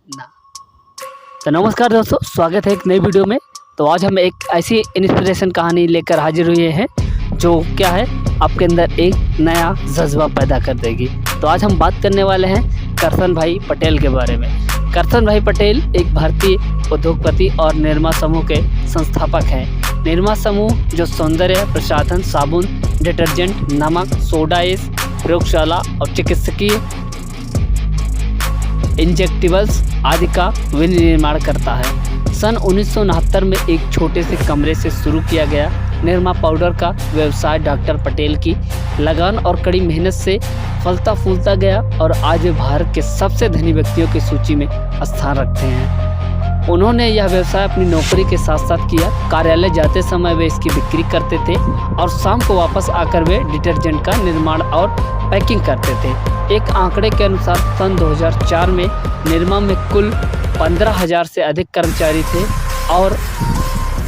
ना। तो नमस्कार दोस्तों, स्वागत है एक नई वीडियो में। तो आज हम एक ऐसी इंस्पिरेशन कहानी लेकर हाजिर हुए हैं जो क्या है आपके अंदर एक नया जज्बा पैदा कर देगी। तो आज हम बात करने वाले हैं करसन भाई पटेल के बारे में। करसन भाई पटेल एक भारतीय उद्योगपति और निरमा समूह के संस्थापक हैं। निरमा समूह जो सौंदर्य प्रसाधन, साबुन, डिटर्जेंट, नमक, सोडा एस, प्रयोगशाला और चिकित्सकीय इंजेक्टिबल्स आदि का विनिर्माण करता है। सन 1969 में एक छोटे से कमरे से शुरू किया गया निरमा पाउडर का व्यवसाय डॉक्टर पटेल की लगन और कड़ी मेहनत से फलता फूलता गया और आज वे भारत के सबसे धनी व्यक्तियों की सूची में स्थान रखते हैं। उन्होंने यह व्यवसाय अपनी नौकरी के साथ साथ किया। कार्यालय जाते समय वे इसकी बिक्री करते थे और शाम को वापस आकर वे डिटर्जेंट का निर्माण और पैकिंग करते थे। एक आंकड़े के अनुसार सन 2004 में निरमा में कुल 15,000 से अधिक कर्मचारी थे और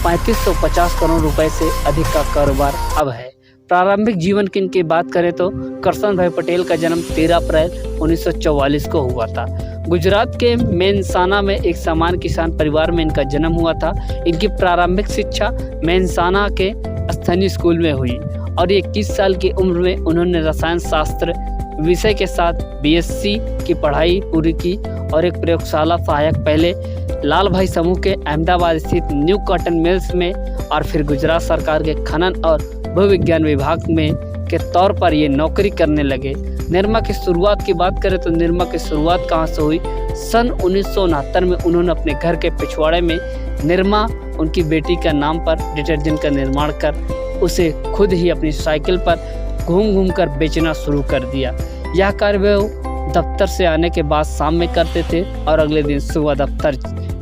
3550 करोड़ रुपए से अधिक का कारोबार अब है। प्रारंभिक जीवन की बात करें तो करसन भाई पटेल का जन्म 13 अप्रैल 1944 को हुआ था। गुजरात के मेनसाना में एक सामान्य किसान परिवार में इनका जन्म हुआ था। इनकी प्रारंभिक शिक्षा मेनसाना के स्थानीय स्कूल में हुई और 21 साल की उम्र में उन्होंने रसायन शास्त्र विषय के साथ बीएससी की पढ़ाई पूरी की और एक प्रयोगशाला सहायक पहले लाल भाई समूह के अहमदाबाद स्थित न्यू कॉटन मिल्स में और फिर गुजरात सरकार के खनन और भूविज्ञान विभाग में के तौर पर ये नौकरी करने लगे। निरमा की शुरुआत की बात करें तो निरमा की शुरुआत कहाँ से हुई? सन 1969 में उन्होंने अपने घर के पिछवाड़े में निरमा उनकी बेटी का नाम पर डिटर्जेंट का निर्माण कर उसे खुद ही अपनी साइकिल पर घूम कर बेचना शुरू कर दिया। यह कार्य वे दफ्तर से आने के बाद शाम में करते थे और अगले दिन सुबह दफ्तर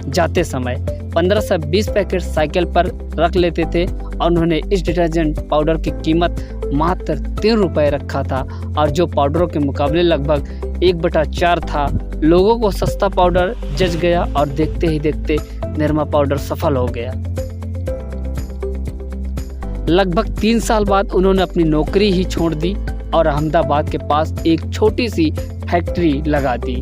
जाते समय 15 से 20 पैकेट साइकिल पर रख लेते थे और उन्होंने इस डिटर्जेंट पाउडर की कीमत मात्र 3 रुपये रखा था और जो पाउडरों के मुकाबले लगभग 1/4 था। लोगों को सस्ता पाउडर जच गया और देखते ही देखते निरमा पाउडर सफल हो गया। लगभग 3 साल बाद उन्होंने अपनी नौकरी ही छोड़ दी और अहमदाबाद के पास एक छोटी सी फैक्ट्री लगा दी।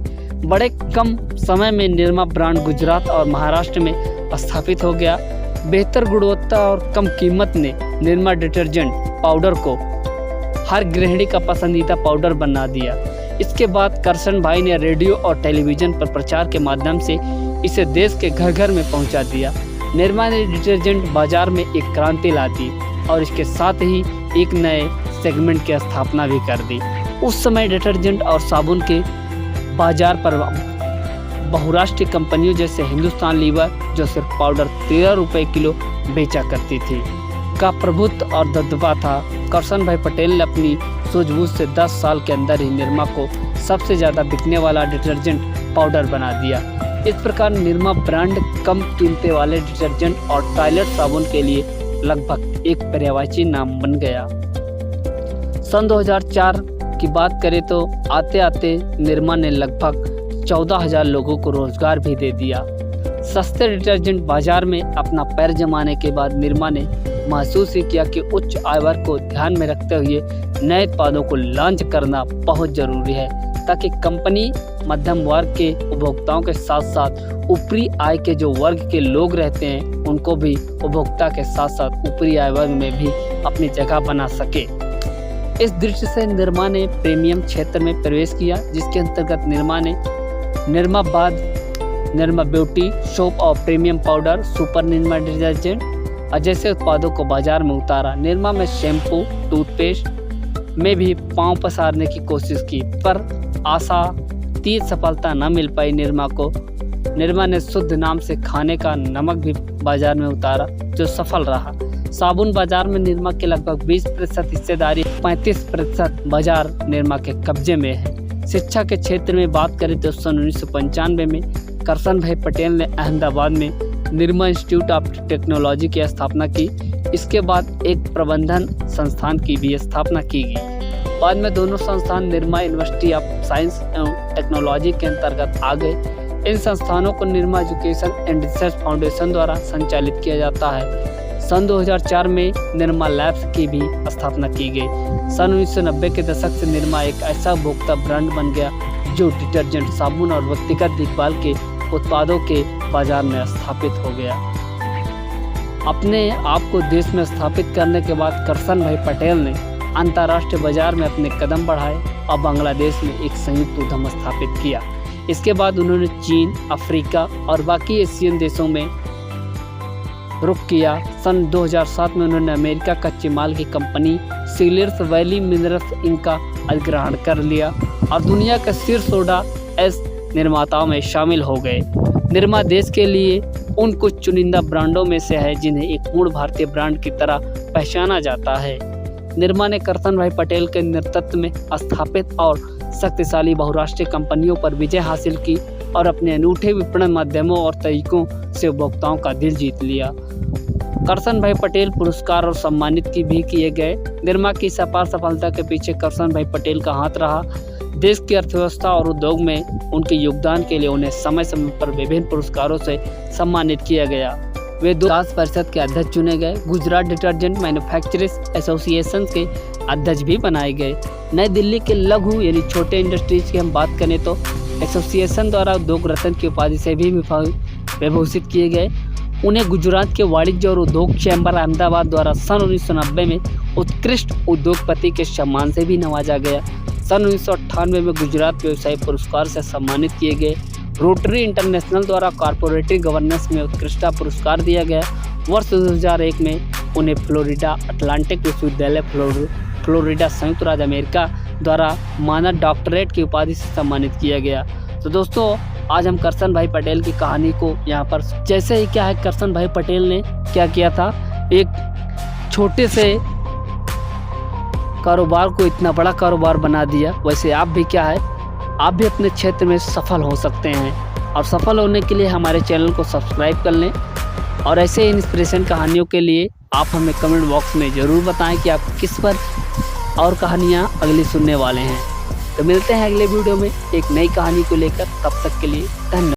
बड़े कम समय में निरमा ब्रांड गुजरात और महाराष्ट्र में स्थापित हो गया। बेहतर गुणवत्ता और कम कीमत ने निरमा डिटर्जेंट पाउडर को हर गृहिणी का पसंदीदा पाउडर बना दिया। इसके बाद करसन भाई ने रेडियो और टेलीविज़न पर प्रचार के माध्यम से इसे देश के घर घर में पहुंचा दिया। निरमा ने डिटर्जेंट बाजार में एक क्रांति ला दी और इसके साथ ही एक नए सेगमेंट की स्थापना भी कर दी। उस समय डिटर्जेंट और साबुन के बाजार पर बहुराष्ट्रीय कंपनियों जैसे हिंदुस्तान लीवर, जो सिर्फ पाउडर 13 रुपये किलो बेचा करती थी, का प्रभुत्व और दबदबा था। करसन भाई पटेल ने अपनी सूझबूझ से 10 साल के अंदर ही निरमा को सबसे ज़्यादा बिकने वाला डिटर्जेंट पाउडर बना दिया। इस प्रकार निरमा ब्रांड कम कीमतें वाले डिटर्जेंट और टॉयलेट साबुन के लिए लगभग एक पर्यायवाची नाम बन गया। सन 2004 की बात करें तो आते आते निरमा ने लगभग 14,000 लोगों को रोजगार भी दे दिया। सस्ते डिटर्जेंट बाजार में अपना पैर जमाने के बाद निरमा ने महसूस ही किया कि उच्च आय वर्ग को ध्यान में रखते हुए नए उत्पादों को लॉन्च करना बहुत जरूरी है ताकि कंपनी मध्यम वर्ग के उपभोक्ताओं के साथ साथ ऊपरी आय के जो वर्ग के लोग रहते हैं उनको भी उपभोक्ता के साथ साथ ऊपरी आय वर्ग में भी अपनी जगह बना सके। इस दृष्टि से निरमा ने प्रीमियम क्षेत्र में प्रवेश किया, जिसके अंतर्गत निरमा ने निरमा बाद, निरमा ब्यूटी सोप और premium powder, super Nirma detergent और जैसे उत्पादों को बाजार में उतारा। निरमा में शैम्पू, टूथपेस्ट में भी पांव पसारने की कोशिश की पर आशातीत सफलता न मिल पाई निरमा को। निरमा ने शुद्ध नाम से खाने का नमक भी बाजार में उतारा जो सफल रहा। साबुन बाजार में निरमा के लगभग 20% हिस्सेदारी, 35% बाजार निरमा के कब्जे में है। शिक्षा के क्षेत्र में बात करें तो सन 1995 में करसन भाई पटेल ने अहमदाबाद में निरमा इंस्टीट्यूट ऑफ टेक्नोलॉजी की स्थापना की। इसके बाद एक प्रबंधन संस्थान की भी स्थापना की गई। बाद में दोनों संस्थान निरमा यूनिवर्सिटी ऑफ साइंस एवं टेक्नोलॉजी के अंतर्गत आ गए। इन संस्थानों को Nirma education and research foundation द्वारा संचालित किया जाता है। सन 2004 में निरमा लैब्स की भी स्थापना की गई। सन 1990 के दशक से निरमा एक ऐसा उपभोक्ता ब्रांड बन गया जो डिटर्जेंट, साबुन और व्यक्तिगत देखभाल के उत्पादों के बाजार में स्थापित हो गया। अपने आप को देश में स्थापित करने के बाद करसन भाई पटेल ने अंतर्राष्ट्रीय बाजार में अपने कदम बढ़ाए और बांग्लादेश में एक संयुक्त उद्यम स्थापित किया। इसके बाद उन्होंने चीन, अफ्रीका और बाकी एशियन देशों में रुख किया। सन 2007 में उन्होंने अमेरिका कच्चे माल की company Silicon Valley Minerals Inc का अधिग्रहण कर लिया और दुनिया के शीर्ष सोडा एस निर्माताओं में शामिल हो गए। निरमा देश के लिए उन कुछ चुनिंदा ब्रांडों में से है जिन्हें एक पूर्ण भारतीय ब्रांड की तरह पहचाना जाता है। निरमा ने करसन भाई पटेल के नेतृत्व में स्थापित और शक्तिशाली बहुराष्ट्रीय कंपनियों पर विजय हासिल की और अपने अनूठे विपणन माध्यमों और तरीकों से उपभोक्ताओं का दिल जीत लिया। करसन भाई पटेल पुरस्कार और सम्मानित भी किए गए। निरमा की इस अपार सफलता के पीछे करसन भाई पटेल का हाथ रहा। देश की अर्थव्यवस्था और उद्योग में उनके योगदान के लिए उन्हें समय समय पर विभिन्न पुरस्कारों से सम्मानित किया गया। वे 2 विकास परिषद के अध्यक्ष चुने गए। गुजरात डिटर्जेंट मैन्युफैक्चरर्स एसोसिएशन के अध्यक्ष भी बनाए गए। नई दिल्ली के लघु यानी छोटे इंडस्ट्रीज की हम बात करें तो एसोसिएशन द्वारा उद्योग रत्न की उपाधि से भी विभूषित किए गए। उन्हें गुजरात के वाणिज्य और उद्योग चैम्बर अहमदाबाद द्वारा सन 1990 में उत्कृष्ट उद्योगपति के सम्मान से भी नवाजा गया। सन 1998 में गुजरात व्यवसाय पुरस्कार से सम्मानित किए गए। रोटरी इंटरनेशनल द्वारा कॉर्पोरेटिव गवर्नेंस में उत्कृष्टता पुरस्कार दिया गया। वर्ष 2001 में उन्हें फ्लोरिडा अटलांटिक विश्वविद्यालय फ्लोरिडा संयुक्त राज्य अमेरिका द्वारा मानद डॉक्टरेट की उपाधि से सम्मानित किया गया। तो दोस्तों, आज हम करसन भाई पटेल की कहानी को यहाँ पर जैसे ही क्या है करसन भाई पटेल ने क्या किया था, एक छोटे से कारोबार को इतना बड़ा कारोबार बना दिया। वैसे आप भी क्या है, आप भी अपने क्षेत्र में सफल हो सकते हैं और सफल होने के लिए हमारे चैनल को सब्सक्राइब कर लें और ऐसे इंस्पिरेशन कहानियों के लिए आप हमें कमेंट बॉक्स में ज़रूर बताएं कि आप किस पर और कहानियाँ अगली सुनने वाले हैं। तो मिलते हैं अगले वीडियो में एक नई कहानी को लेकर। तब तक के लिए धन्यवाद।